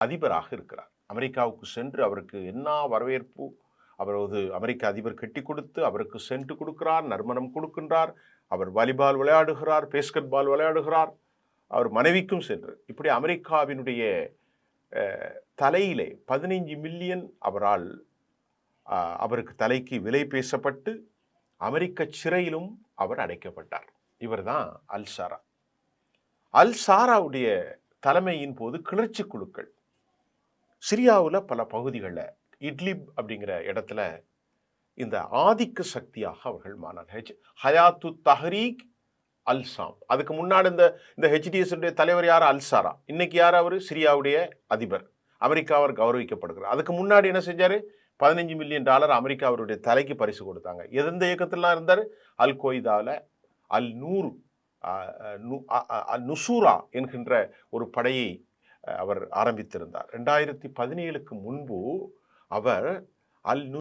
அதிபராக இருக்கிறார். அமெரிக்காவுக்கு சென்று அவருக்கு என்ன வரவேற்பு! அவரது அமெரிக்க அதிபர் கட்டி கொடுத்து அவருக்கு சென்ட் கொடுக்கிறார், நறுமணம் கொடுக்கின்றார். அவர் வாலிபால் விளையாடுகிறார், பேஸ்கெட் பால் விளையாடுகிறார். அவர் மனைவிக்கும் சென்று இப்படி அமெரிக்காவினுடைய தலையிலே 15 மில்லியன் அவருக்கு தலைக்கு விலை பேசப்பட்டு அமெரிக்க சிறையிலும் அவர் அடைக்கப்பட்டார். இவர் தான் அல்-சாரா. அல்-சாராவுடைய தலைமையின் போது கிளர்ச்சி குழுக்கள் சிரியாவில் பல பகுதிகளில் இட்லிப் அப்படிங்கிற இடத்துல இந்த ஆதிக்க சக்தியாக அவர்கள் மாறினார். ஹயாத்து தஹ்ரீக் அல்-ஷாம். அதுக்கு முன்னாடி இந்த HDS தலைவர் யார்? அல்-சாரா. இன்னைக்கு யார்? அவர் சிரியாவுடைய அதிபர். அமெரிக்காவர் கௌரவிக்கப்படுகிறார். அதுக்கு முன்னாடி என்ன செஞ்சாரு? $15 மில்லியன் அமெரிக்கா அவருடைய தலைக்கு பரிசு கொடுத்தாங்க. எந்த இயக்கத்திலாம் இருந்தார்? அல் கொய்தாவில் நுசூரா என்கின்ற ஒரு படையை அவர் ஆரம்பித்திருந்தார். 2017க்கு முன்பு அவர் அல்